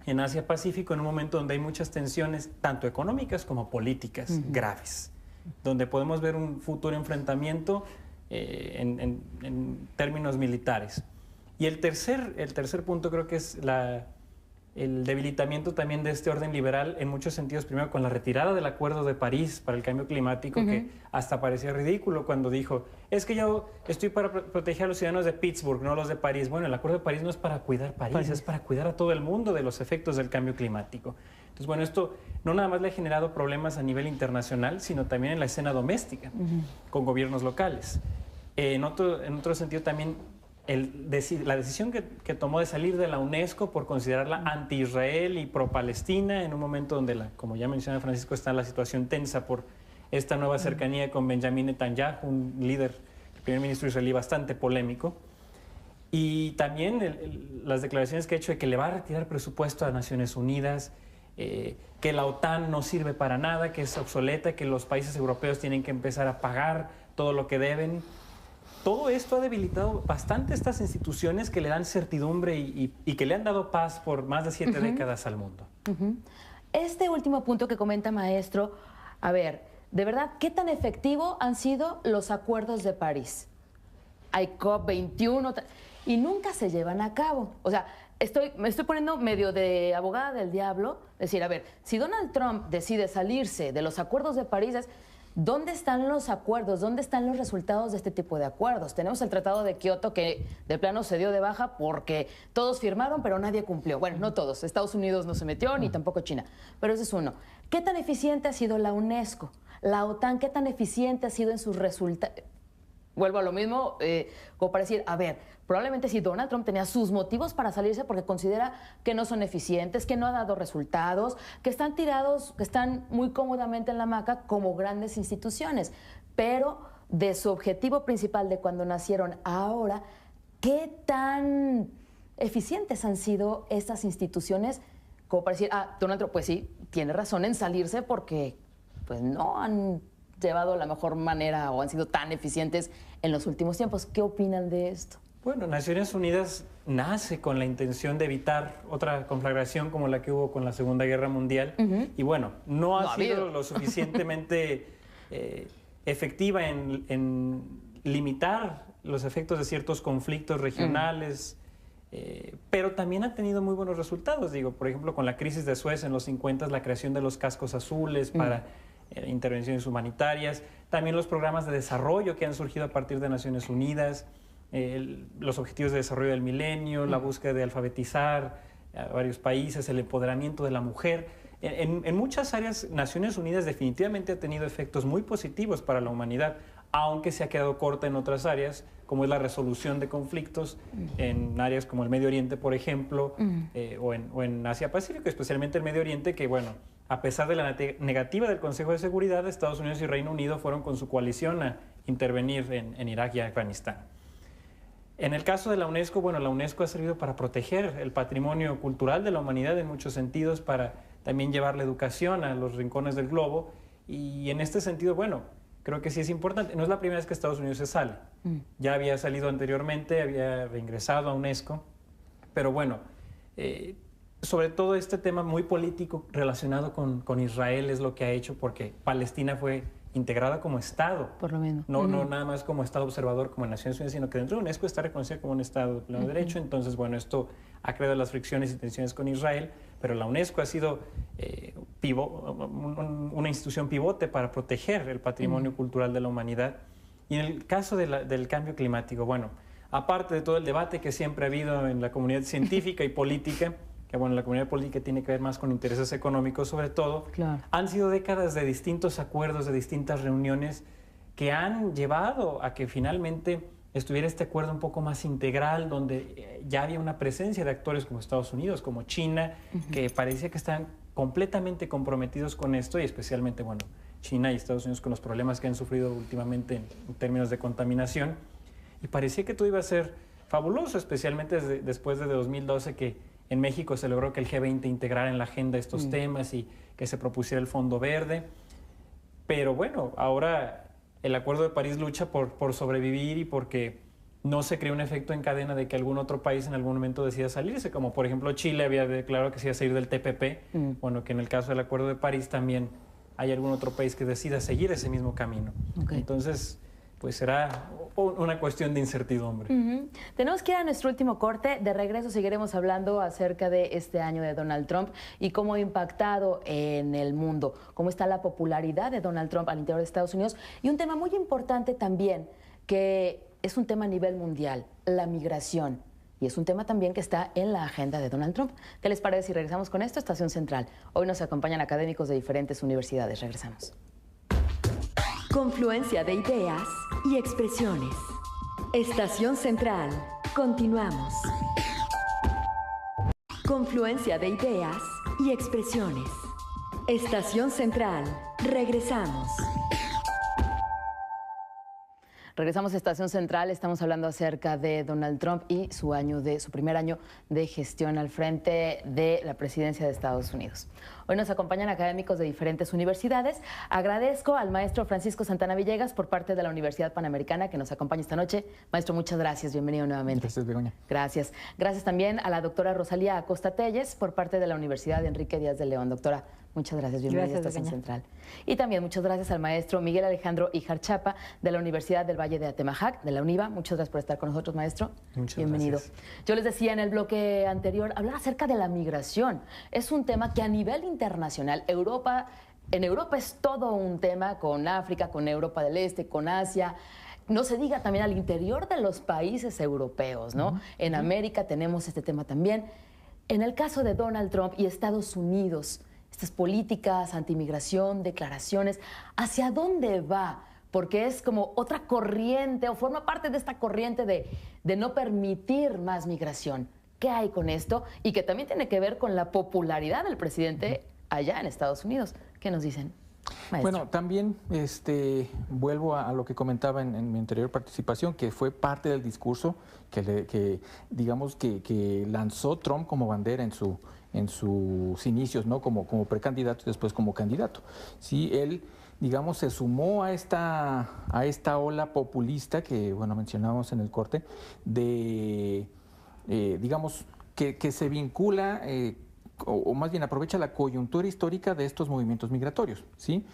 Speaker 5: en Asia-Pacífico en un momento donde hay muchas tensiones, tanto económicas como políticas graves, donde podemos ver un futuro enfrentamiento en términos militares. Y el tercer punto creo que es el debilitamiento también de este orden liberal en muchos sentidos, primero con la retirada del Acuerdo de París para el cambio climático, que hasta parecía ridículo cuando dijo, es que yo estoy para proteger a los ciudadanos de Pittsburgh, no los de París. Bueno, el Acuerdo de París no es para cuidar París, es para cuidar a todo el mundo de los efectos del cambio climático. Entonces, bueno, esto no nada más le ha generado problemas a nivel internacional, sino también en la escena doméstica, con gobiernos locales. En otro sentido también, la decisión que tomó de salir de la UNESCO por considerarla anti-Israel y pro-Palestina en un momento donde, como ya mencionaba Francisco, está en la situación tensa por esta nueva cercanía con Benjamin Netanyahu, un líder, el primer ministro israelí bastante polémico. Y también las declaraciones que ha hecho de que le va a retirar presupuesto a Naciones Unidas, que la OTAN no sirve para nada, que es obsoleta, que los países europeos tienen que empezar a pagar todo lo que deben. Todo esto ha debilitado bastante estas instituciones que le dan certidumbre y que le han dado paz por más de 7 décadas al mundo.
Speaker 1: Este último punto que comenta, maestro, a ver, de verdad, ¿qué tan efectivo han sido los acuerdos de París? Hay COP21 y nunca se llevan a cabo. O sea, me estoy poniendo medio de abogada del diablo, decir, a ver, si Donald Trump decide salirse de los acuerdos de París, ¿dónde están los acuerdos? ¿Dónde están los resultados de este tipo de acuerdos? Tenemos el Tratado de Kioto que de plano se dio de baja porque todos firmaron, pero nadie cumplió. Bueno, no todos. Estados Unidos no se metió, ni tampoco China. Pero ese es uno. ¿Qué tan eficiente ha sido la UNESCO? La OTAN, ¿qué tan eficiente ha sido en sus resultados? Vuelvo a lo mismo, como para decir, a ver, probablemente si Donald Trump tenía sus motivos para salirse porque considera que no son eficientes, que no ha dado resultados, que están tirados, que están muy cómodamente en la hamaca como grandes instituciones. Pero de su objetivo principal de cuando nacieron ahora, ¿qué tan eficientes han sido estas instituciones? Como para decir, Donald Trump, pues sí, tiene razón en salirse porque pues no han llevado la mejor manera o han sido tan eficientes en los últimos tiempos. ¿Qué opinan de esto?
Speaker 5: Bueno, Naciones Unidas nace con la intención de evitar otra conflagración como la que hubo con la Segunda Guerra Mundial y bueno, no ha sido lo suficientemente efectiva en limitar los efectos de ciertos conflictos regionales, pero también ha tenido muy buenos resultados. Digo, por ejemplo, con la crisis de Suez en los 50, la creación de los cascos azules para intervenciones humanitarias, también los programas de desarrollo que han surgido a partir de Naciones Unidas, los objetivos de desarrollo del milenio, la búsqueda de alfabetizar a varios países, el empoderamiento de la mujer. En muchas áreas, Naciones Unidas definitivamente ha tenido efectos muy positivos para la humanidad, aunque se ha quedado corta en otras áreas, como es la resolución de conflictos en áreas como el Medio Oriente, por ejemplo, o en Asia-Pacífico, especialmente el Medio Oriente, que, bueno, a pesar de la negativa del Consejo de Seguridad, Estados Unidos y Reino Unido fueron con su coalición a intervenir en Irak y Afganistán. En el caso de la UNESCO, bueno, la UNESCO ha servido para proteger el patrimonio cultural de la humanidad en muchos sentidos, para también llevar la educación a los rincones del globo, y en este sentido, bueno, creo que sí es importante. No es la primera vez que Estados Unidos se sale. Ya había salido anteriormente, había reingresado a UNESCO, pero bueno, sobre todo este tema muy político relacionado con Israel es lo que ha hecho, porque Palestina fue integrada como Estado.
Speaker 1: Por lo menos.
Speaker 5: No nada más como Estado observador como en Naciones Unidas, sino que dentro de UNESCO está reconocida como un Estado de pleno derecho. Entonces, bueno, esto ha creado las fricciones y tensiones con Israel, pero la UNESCO ha sido una institución pivote para proteger el patrimonio cultural de la humanidad. Y en el caso del cambio climático, bueno, aparte de todo el debate que siempre ha habido en la comunidad científica y política, que bueno, la comunidad política tiene que ver más con intereses económicos sobre todo,
Speaker 1: claro,
Speaker 5: han sido décadas de distintos acuerdos, de distintas reuniones que han llevado a que finalmente estuviera este acuerdo un poco más integral, donde ya había una presencia de actores como Estados Unidos, como China, que parecía que estaban completamente comprometidos con esto, y especialmente, bueno, China y Estados Unidos con los problemas que han sufrido últimamente en términos de contaminación, y parecía que todo iba a ser fabuloso, especialmente después de 2012, que en México se logró que el G20 integrara en la agenda estos temas y que se propusiera el Fondo Verde. Pero bueno, ahora el Acuerdo de París lucha por sobrevivir y porque no se cree un efecto en cadena de que algún otro país en algún momento decida salirse, como por ejemplo Chile había declarado que se iba a salir del TPP, bueno, que en el caso del Acuerdo de París también hay algún otro país que decida seguir ese mismo camino. Entonces, pues será una cuestión de incertidumbre.
Speaker 1: Tenemos que ir a nuestro último corte. De regreso seguiremos hablando acerca de este año de Donald Trump y cómo ha impactado en el mundo, cómo está la popularidad de Donald Trump al interior de Estados Unidos y un tema muy importante también, que es un tema a nivel mundial, la migración. Y es un tema también que está en la agenda de Donald Trump. ¿Qué les parece si regresamos con esto? Estación Central. Hoy nos acompañan académicos de diferentes universidades. Regresamos.
Speaker 2: Confluencia de ideas y expresiones. Estación Central. Continuamos. Confluencia de ideas y expresiones. Estación Central. Regresamos.
Speaker 1: Regresamos a Estación Central, estamos hablando acerca de Donald Trump y su primer año de gestión al frente de la presidencia de Estados Unidos. Hoy nos acompañan académicos de diferentes universidades. Agradezco al maestro Francisco Santana Villegas por parte de la Universidad Panamericana que nos acompaña esta noche. Maestro, muchas gracias, bienvenido nuevamente.
Speaker 3: Gracias, Begoña.
Speaker 1: Gracias. Gracias también a la doctora Rosalía Acosta Telles por parte de la Universidad de Enrique Díaz de León. Doctora, muchas gracias, bienvenida a Estación Central. Y también muchas gracias al maestro Miguel Alejandro Ijar Chapa de la Universidad del Valle de Atemajac, de la UNIVA. Muchas gracias por estar con nosotros, maestro.
Speaker 3: Muchas
Speaker 1: bienvenido.
Speaker 3: Gracias.
Speaker 1: Yo les decía en el bloque anterior, hablar acerca de la migración. Es un tema que a nivel internacional, en Europa es todo un tema, con África, con Europa del Este, con Asia. No se diga también al interior de los países europeos, ¿no? En América tenemos este tema también. En el caso de Donald Trump y Estados Unidos, estas políticas antimigración, declaraciones, ¿hacia dónde va? Porque es como otra corriente o forma parte de esta corriente de no permitir más migración. ¿Qué hay con esto? Y que también tiene que ver con la popularidad del presidente allá en Estados Unidos. ¿Qué nos dicen, maestro?
Speaker 3: Bueno, también vuelvo a lo que comentaba en mi anterior participación, que fue parte del discurso que lanzó Trump como bandera en sus inicios, ¿no? Como precandidato y después como candidato. Sí, él, digamos, se sumó a esta ola populista que, bueno, mencionábamos en el corte, digamos, que se vincula o más bien aprovecha la coyuntura histórica de estos movimientos migratorios, ¿sí?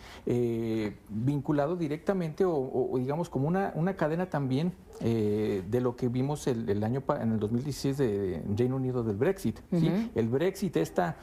Speaker 3: Vinculado directamente o digamos como una cadena también de lo que vimos en el 2016 de Reino Unido del Brexit, ¿sí? El Brexit, este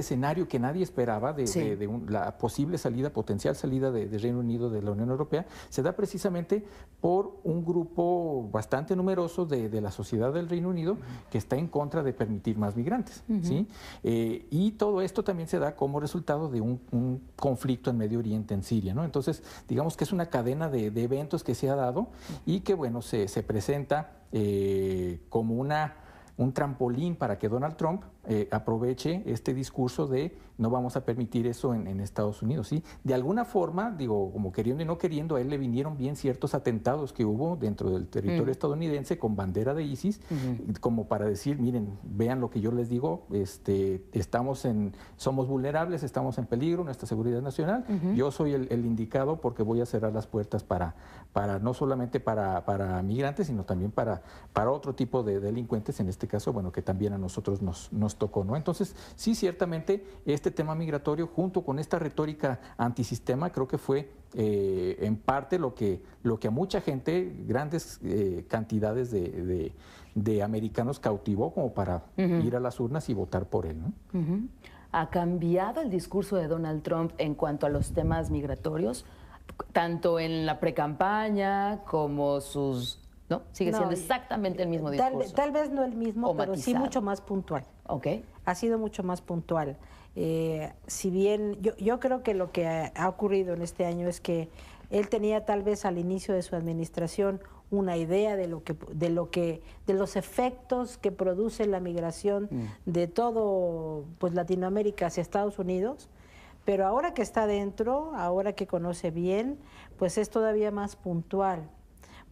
Speaker 3: escenario que nadie esperaba de la posible potencial salida de Reino Unido de la Unión Europea, se da precisamente por un grupo bastante numeroso de la sociedad del Reino Unido que está en contra de permitir más migrantes, ¿sí? Y todo esto también se da como resultado de un conflicto en Medio Oriente, en Siria, ¿no? Entonces, digamos que es una cadena de eventos que se ha dado y que, bueno, se presenta como un trampolín para que Donald Trump aproveche este discurso de no vamos a permitir eso en Estados Unidos, ¿sí? De alguna forma, digo, como queriendo y no queriendo, a él le vinieron bien ciertos atentados que hubo dentro del territorio estadounidense con bandera de ISIS, como para decir, miren, vean lo que yo les digo, somos vulnerables, estamos en peligro, nuestra seguridad nacional, yo soy el indicado porque voy a cerrar las puertas para no solamente para migrantes, sino también para otro tipo de delincuentes, en este caso, bueno, que también a nosotros nos tocó, ¿no? Entonces, sí, ciertamente, este tema migratorio, junto con esta retórica antisistema, creo que fue en parte lo que a mucha gente, grandes cantidades de americanos cautivó como para ir a las urnas y votar por él, ¿no?
Speaker 1: ¿Ha cambiado el discurso de Donald Trump en cuanto a los temas migratorios? Tanto en la precampaña como sus... ¿No? Sigue siendo exactamente el mismo discurso.
Speaker 4: Tal vez no el mismo, pero
Speaker 1: matizado.
Speaker 4: sí mucho más puntual.
Speaker 1: Okay.
Speaker 4: Ha sido mucho más puntual. Si bien yo creo que lo que ha ocurrido en este año es que él tenía tal vez al inicio de su administración una idea de los efectos que produce la migración de todo pues Latinoamérica hacia Estados Unidos, pero ahora que está dentro, ahora que conoce bien, pues es todavía más puntual,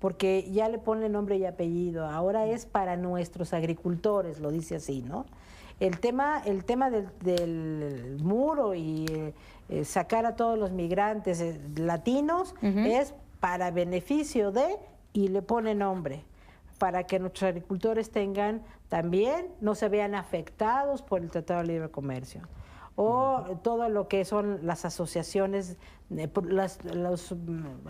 Speaker 4: porque ya le pone nombre y apellido, ahora es para nuestros agricultores, lo dice así, ¿no? El tema del muro y sacar a todos los migrantes latinos es para beneficio de, y le pone nombre, para que nuestros agricultores tengan también, no se vean afectados por el Tratado de Libre Comercio. o todo lo que son las asociaciones,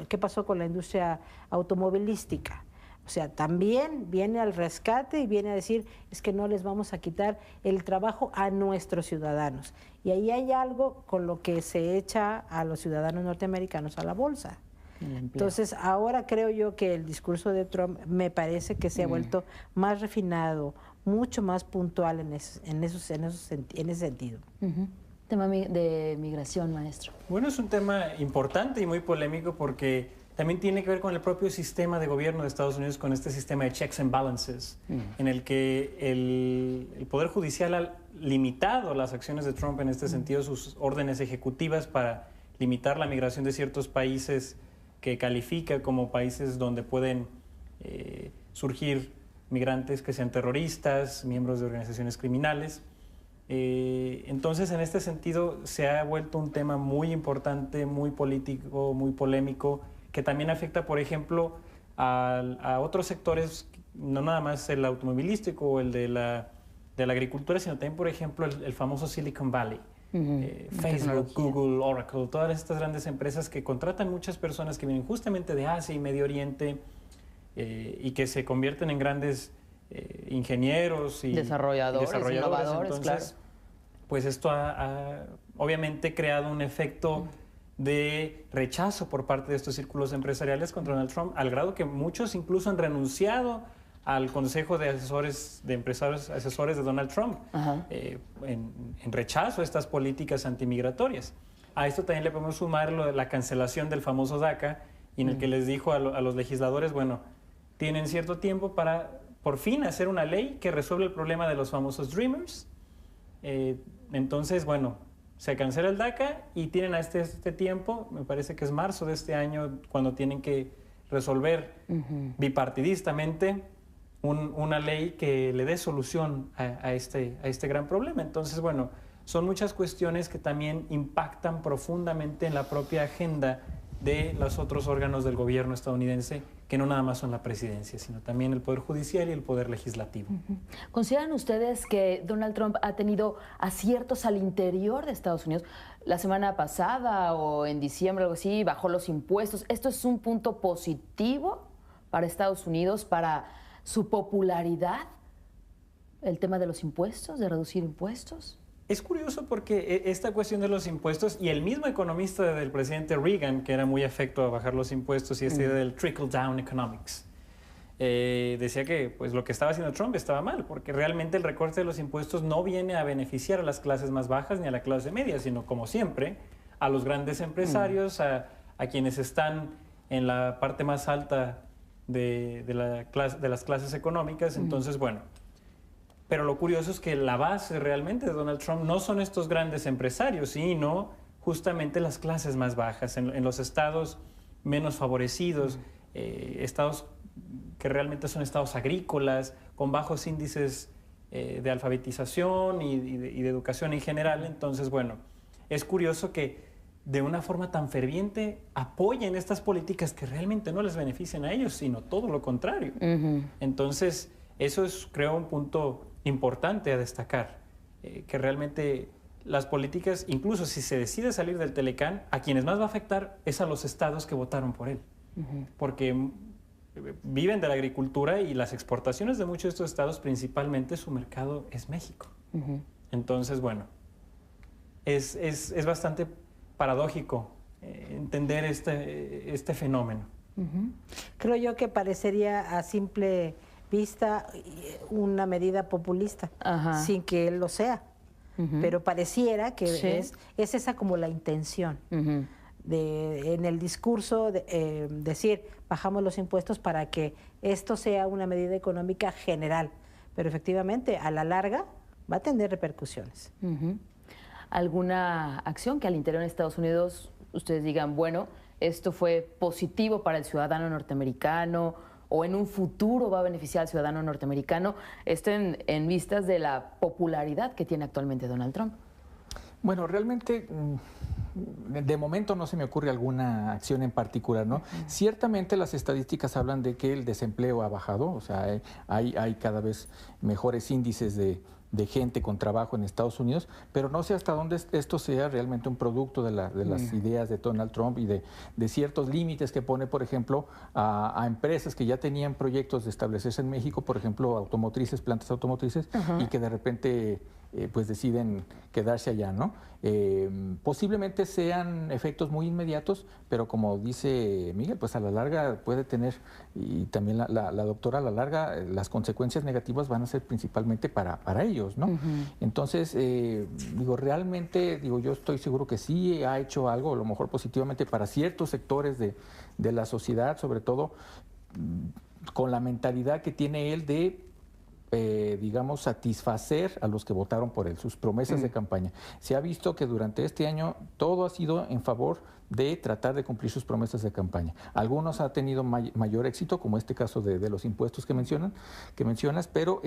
Speaker 4: ¿qué pasó con la industria automovilística? O sea, también viene al rescate y viene a decir, es que no les vamos a quitar el trabajo a nuestros ciudadanos. Y ahí hay algo con lo que se echa a los ciudadanos norteamericanos a la bolsa. Entonces, ahora creo yo que el discurso de Trump me parece que se ha vuelto más refinado, mucho más puntual en ese sentido.
Speaker 1: Tema de migración, maestro.
Speaker 5: Bueno, es un tema importante y muy polémico porque también tiene que ver con el propio sistema de gobierno de Estados Unidos, con este sistema de checks and balances, en el que el Poder Judicial ha limitado las acciones de Trump en este sentido, sus órdenes ejecutivas para limitar la migración de ciertos países que califica como países donde pueden surgir migrantes que sean terroristas, miembros de organizaciones criminales. Entonces, en este sentido, se ha vuelto un tema muy importante, muy político, muy polémico, que también afecta, por ejemplo, a otros sectores, no nada más el automovilístico o el de la agricultura, sino también, por ejemplo, el famoso Silicon Valley. Facebook, Google, Oracle, todas estas grandes empresas que contratan muchas personas que vienen justamente de Asia y Medio Oriente y que se convierten en grandes ingenieros y
Speaker 1: desarrolladores, innovadores.
Speaker 5: Entonces,
Speaker 1: claro.
Speaker 5: Pues esto ha obviamente creado un efecto de rechazo por parte de estos círculos empresariales contra Donald Trump, al grado que muchos incluso han renunciado al Consejo de Asesores de Empresarios Asesores de Donald Trump en rechazo a estas políticas antimigratorias. A esto también le podemos sumar la cancelación del famoso DACA, y en el que les dijo a los legisladores, bueno, tienen cierto tiempo para por fin hacer una ley que resuelva el problema de los famosos Dreamers. Entonces, bueno, se cancela el DACA y tienen a este tiempo, me parece que es marzo de este año, cuando tienen que resolver bipartidistamente una ley que le dé solución a este gran problema. Entonces, bueno, son muchas cuestiones que también impactan profundamente en la propia agenda de los otros órganos del gobierno estadounidense, que no nada más son la presidencia, sino también el Poder Judicial y el Poder Legislativo.
Speaker 1: ¿Consideran ustedes que Donald Trump ha tenido aciertos al interior de Estados Unidos? La semana pasada o en diciembre, algo así, bajó los impuestos. ¿Esto es un punto positivo para Estados Unidos, para su popularidad? ¿El tema de los impuestos, de reducir impuestos?
Speaker 5: Es curioso porque esta cuestión de los impuestos, y el mismo economista del presidente Reagan, que era muy afecto a bajar los impuestos, y esta idea del trickle-down economics, decía que pues, lo que estaba haciendo Trump estaba mal, porque realmente el recorte de los impuestos no viene a beneficiar a las clases más bajas ni a la clase media, sino, como siempre, a los grandes empresarios, a quienes están en la parte más alta de las clases económicas. Entonces, bueno, pero lo curioso es que la base realmente de Donald Trump no son estos grandes empresarios, sino justamente las clases más bajas, en los estados menos favorecidos, estados que realmente son estados agrícolas, con bajos índices de alfabetización y de educación en general. Entonces, bueno, es curioso que de una forma tan ferviente apoyen estas políticas que realmente no les benefician a ellos, sino todo lo contrario. Entonces, eso es, creo, un punto importante a destacar, que realmente las políticas, incluso si se decide salir del Telecán, a quienes más va a afectar es a los estados que votaron por él, porque viven de la agricultura y las exportaciones de muchos de estos estados, principalmente su mercado es México. Entonces, bueno, es bastante paradójico entender este fenómeno.
Speaker 4: Creo yo que parecería a simple vista una medida populista, sin que él lo sea, pero pareciera que es esa como la intención en el discurso, decir bajamos los impuestos para que esto sea una medida económica general, pero efectivamente a la larga va a tener repercusiones.
Speaker 1: ¿Alguna acción que al interior de Estados Unidos ustedes digan, bueno, esto fue positivo para el ciudadano norteamericano, o en un futuro va a beneficiar al ciudadano norteamericano, esto en vistas de la popularidad que tiene actualmente Donald Trump?
Speaker 3: Bueno, realmente de momento no se me ocurre alguna acción en particular, ¿no? Ciertamente las estadísticas hablan de que el desempleo ha bajado, o sea, hay cada vez mejores índices de gente con trabajo en Estados Unidos, pero no sé hasta dónde esto sea realmente un producto de las ideas de Donald Trump y de ciertos límites que pone, por ejemplo, a empresas que ya tenían proyectos de establecerse en México, por ejemplo, automotrices, plantas automotrices, y que de repente pues deciden quedarse allá, ¿no? Posiblemente sean efectos muy inmediatos, pero como dice Miguel, pues a la larga puede tener, y también la doctora, a la larga las consecuencias negativas van a ser principalmente para ellos, ¿no? Entonces, realmente, yo estoy seguro que sí ha hecho algo, a lo mejor positivamente para ciertos sectores de la sociedad, sobre todo con la mentalidad que tiene él de satisfacer a los que votaron por él, sus promesas de campaña. Se ha visto que durante este año todo ha sido en favor de tratar de cumplir sus promesas de campaña. Algunos han tenido mayor éxito, como este caso de los impuestos que mencionas, pero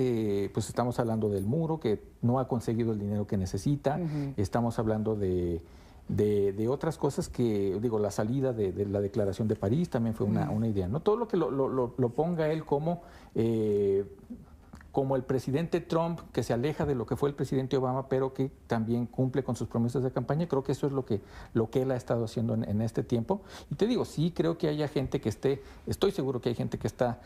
Speaker 3: pues estamos hablando del muro, que no ha conseguido el dinero que necesita. Estamos hablando de otras cosas que, la salida de la Declaración de París también fue una idea, ¿no? Todo lo que lo ponga él como el presidente Trump, que se aleja de lo que fue el presidente Obama, pero que también cumple con sus promesas de campaña. Creo que eso es lo que él ha estado haciendo en este tiempo. Y te digo, sí creo que haya gente que estoy seguro que hay gente que está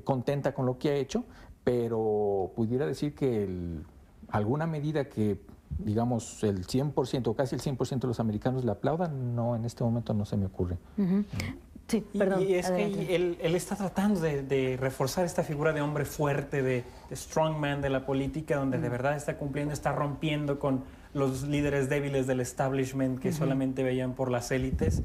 Speaker 3: contenta con lo que ha hecho, pero pudiera decir que alguna medida que, digamos, el 100% o casi el 100% de los americanos le aplaudan, no, en este momento no se me ocurre.
Speaker 1: Sí, perdón.
Speaker 5: Y es que él está tratando de reforzar esta figura de hombre fuerte, de strongman de la política, donde de verdad está cumpliendo, está rompiendo con los líderes débiles del establishment que solamente veían por las élites.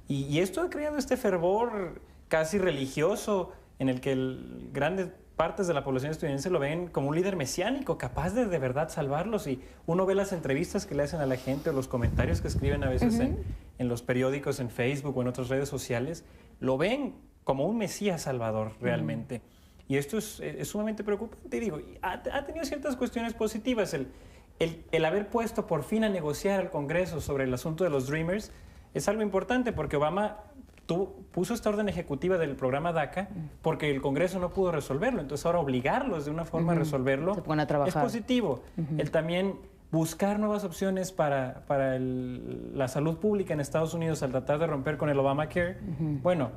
Speaker 5: Y esto ha creado este fervor casi religioso en el que grandes partes de la población estadounidense lo ven como un líder mesiánico, capaz de verdad salvarlos. Y uno ve las entrevistas que le hacen a la gente o los comentarios que escriben a veces en los periódicos, en Facebook o en otras redes sociales, lo ven como un mesías salvador realmente. Y esto es sumamente preocupante. Y digo, ha tenido ciertas cuestiones positivas. El haber puesto por fin a negociar al Congreso sobre el asunto de los Dreamers es algo importante, porque Obama puso esta orden ejecutiva del programa DACA porque el Congreso no pudo resolverlo. Entonces ahora obligarlos de una forma a resolverlo es positivo. El también buscar nuevas opciones para la salud pública en Estados Unidos al tratar de romper con el Obamacare, bueno,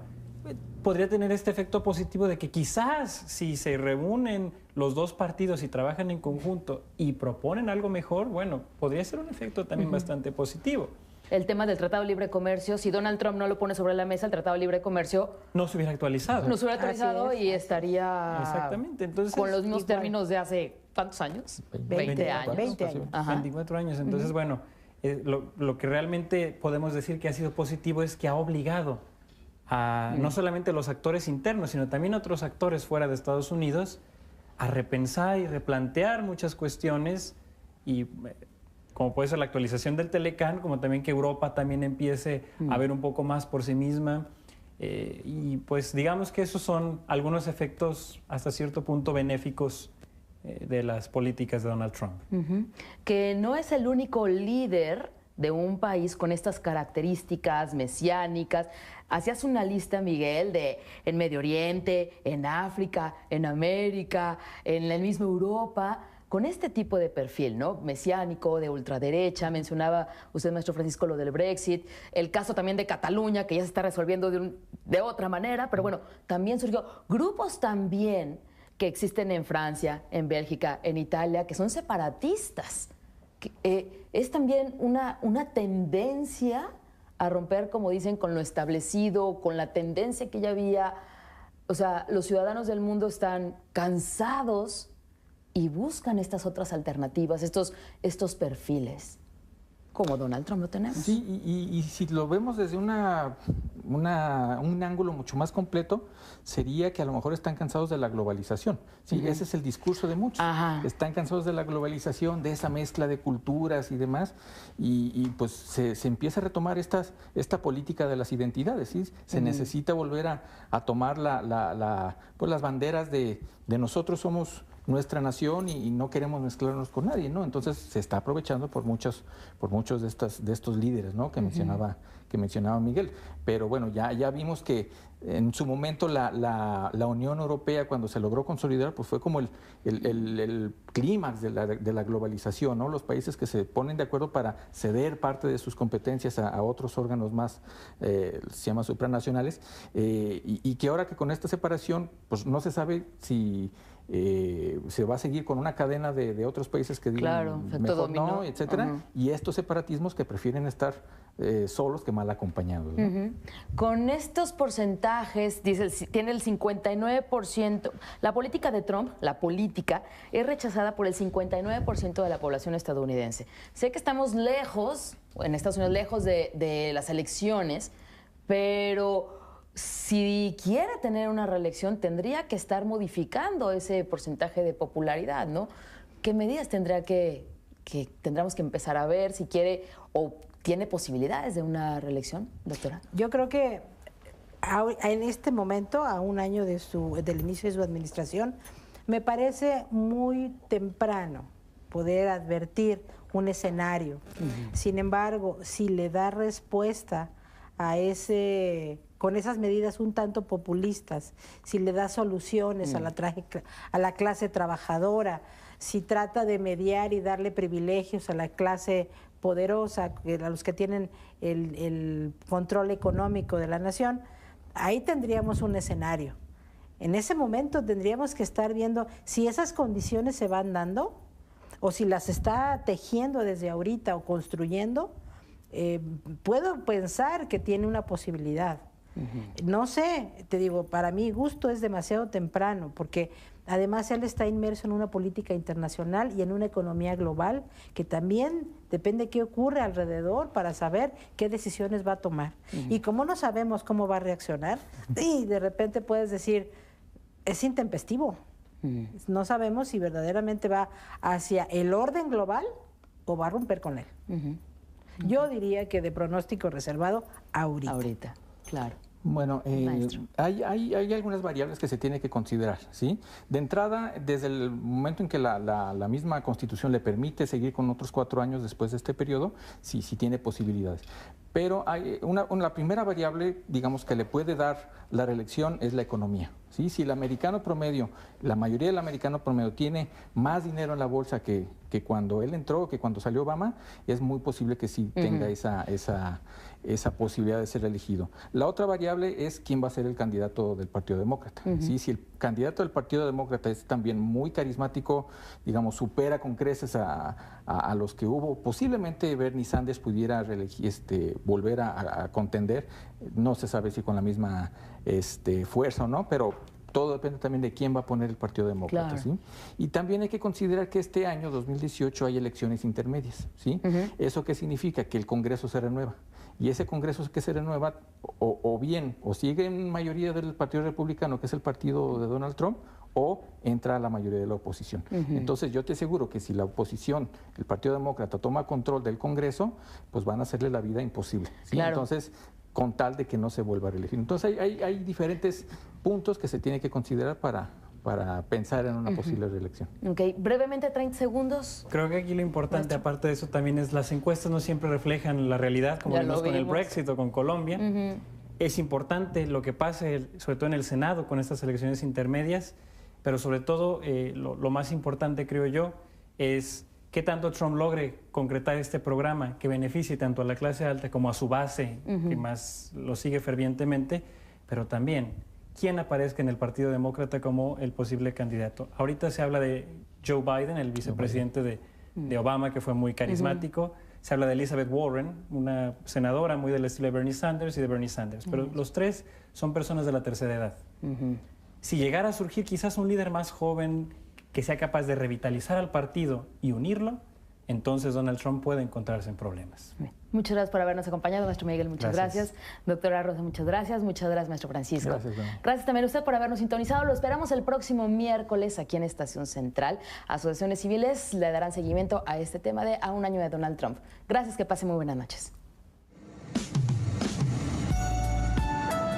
Speaker 5: podría tener este efecto positivo de que quizás si se reúnen los dos partidos y trabajan en conjunto y proponen algo mejor, bueno, podría ser un efecto también bastante positivo.
Speaker 1: El tema del Tratado de Libre Comercio, si Donald Trump no lo pone sobre la mesa, el Tratado de Libre Comercio
Speaker 5: no se hubiera actualizado.
Speaker 1: No se hubiera actualizado y estaría
Speaker 5: Entonces,
Speaker 1: con los mismos términos de hace ¿cuántos años?
Speaker 4: 20 años. 20 años.
Speaker 5: 24 años. Entonces, bueno, lo que realmente podemos decir que ha sido positivo es que ha obligado a no solamente los actores internos, sino también a otros actores fuera de Estados Unidos a repensar y replantear muchas cuestiones, y como puede ser la actualización del Telecán, como también que Europa también empiece a ver un poco más por sí misma. Y pues digamos que esos son algunos efectos hasta cierto punto benéficos de las políticas de Donald Trump.
Speaker 1: Que no es el único líder de un país con estas características mesiánicas. Hacías una lista, Miguel, en Medio Oriente, en África, en América, en la misma Europa, con este tipo de perfil, ¿no? Mesiánico, de ultraderecha. Mencionaba usted, maestro Francisco, lo del Brexit, el caso también de Cataluña, que ya se está resolviendo de otra manera, pero bueno, también surgió grupos también que existen en Francia, en Bélgica, en Italia, que son separatistas. Es también una tendencia a romper, como dicen, con lo establecido, con la tendencia que ya había. O sea, los ciudadanos del mundo están cansados y buscan estas otras alternativas, estos perfiles. Como Donald Trump lo tenemos.
Speaker 3: Sí, y si lo vemos desde un ángulo mucho más completo, sería que a lo mejor están cansados de la globalización. Sí, ese es el discurso de muchos. Están cansados de la globalización, de esa mezcla de culturas y demás, y pues se empieza a retomar esta política de las identidades. ¿Sí? Se necesita volver a tomar pues las banderas de nosotros somos nuestra nación y no queremos mezclarnos con nadie, ¿no? Entonces se está aprovechando por muchos de estos líderes, ¿no? que mencionaba Miguel. Pero bueno, ya vimos que en su momento la Unión Europea, cuando se logró consolidar, pues fue como el clímax de la globalización, ¿no? Los países que se ponen de acuerdo para ceder parte de sus competencias a otros órganos más, se llama supranacionales, y que ahora que con esta separación, pues no se sabe si se va a seguir con una cadena de otros países que digan mejor dominó. No, etcétera, y estos separatismos que prefieren estar solos que mal acompañados, ¿no?
Speaker 1: Con estos porcentajes, dice, tiene el 59%. La política de Trump, es rechazada por el 59% de la población estadounidense. Sé que estamos lejos, en Estados Unidos, lejos de las elecciones, pero si quiere tener una reelección, tendría que estar modificando ese porcentaje de popularidad, ¿no? ¿Qué medidas tendremos que empezar a ver si quiere o tiene posibilidades de una reelección, doctora?
Speaker 4: Yo creo que en este momento, a un año del inicio de su administración, me parece muy temprano poder advertir un escenario. Sin embargo, si le da respuesta con esas medidas un tanto populistas, si le da soluciones a la clase trabajadora, si trata de mediar y darle privilegios a la clase poderosa, a los que tienen el control económico de la nación, ahí tendríamos un escenario. En ese momento tendríamos que estar viendo si esas condiciones se van dando o si las está tejiendo desde ahorita o construyendo. Puedo pensar que tiene una posibilidad. No sé, te digo, para mi gusto es demasiado temprano, porque además él está inmerso en una política internacional y en una economía global que también depende de qué ocurre alrededor para saber qué decisiones va a tomar. Y como no sabemos cómo va a reaccionar, y de repente puedes decir, es intempestivo. No sabemos si verdaderamente va hacia el orden global o va a romper con él. Yo diría que de pronóstico reservado ahorita.
Speaker 1: Ahorita, claro.
Speaker 3: Bueno, hay algunas variables que se tiene que considerar, ¿sí? De entrada, desde el momento en que la misma Constitución le permite seguir con otros 4 años después de este periodo, sí tiene posibilidades. Pero hay la primera variable, digamos, que le puede dar la reelección es la economía, ¿sí? Si el americano promedio, la mayoría del americano promedio tiene más dinero en la bolsa que cuando él entró, que cuando salió Obama, es muy posible que sí tenga esa posibilidad de ser elegido. La otra variable es quién va a ser el candidato del Partido Demócrata. ¿Sí? Si el candidato del Partido Demócrata es también muy carismático, digamos, supera con creces a los que hubo, posiblemente Bernie Sanders pudiera volver a contender. No se sabe si con la misma fuerza o no, pero todo depende también de quién va a poner el Partido Demócrata. Claro. ¿Sí? Y también hay que considerar que este año, 2018, hay elecciones intermedias. ¿Sí? ¿Eso qué significa? Que el Congreso se renueva. Y ese Congreso que se renueva, o bien, o sigue en mayoría del Partido Republicano, que es el partido de Donald Trump, o entra a la mayoría de la oposición. Entonces yo te aseguro que si la oposición, el Partido Demócrata, toma control del Congreso, pues van a hacerle la vida imposible. ¿Sí? Claro. Entonces, con tal de que no se vuelva a reelegir. Entonces hay diferentes puntos que se tiene que considerar para pensar en una posible reelección.
Speaker 1: Ok, brevemente, 30 segundos.
Speaker 5: Creo que aquí lo importante, aparte de eso, también es las encuestas no siempre reflejan la realidad, como vimos con el Brexit o con Colombia. Es importante lo que pase, sobre todo en el Senado, con estas elecciones intermedias, pero sobre todo lo más importante, creo yo, es qué tanto Trump logre concretar este programa que beneficie tanto a la clase alta como a su base, que más lo sigue fervientemente, pero también quién aparezca en el Partido Demócrata como el posible candidato. Ahorita se habla de Joe Biden, el vicepresidente de Obama, que fue muy carismático. Se habla de Elizabeth Warren, una senadora muy del estilo de Bernie Sanders y de Bernie Sanders. Pero los tres son personas de la tercera edad. Si llegara a surgir quizás un líder más joven que sea capaz de revitalizar al partido y unirlo, entonces Donald Trump puede encontrarse en problemas.
Speaker 1: Muchas gracias por habernos acompañado, maestro Miguel, muchas gracias. Doctora Rosa, muchas gracias, maestro Francisco. Gracias también a usted por habernos sintonizado. Lo esperamos el próximo miércoles aquí en Estación Central. Asociaciones civiles le darán seguimiento a este tema de a un año de Donald Trump. Gracias, que pase muy buenas noches.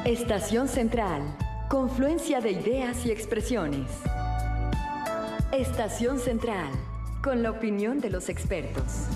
Speaker 2: Estación Central, confluencia de ideas y expresiones. Estación Central, con la opinión de los expertos.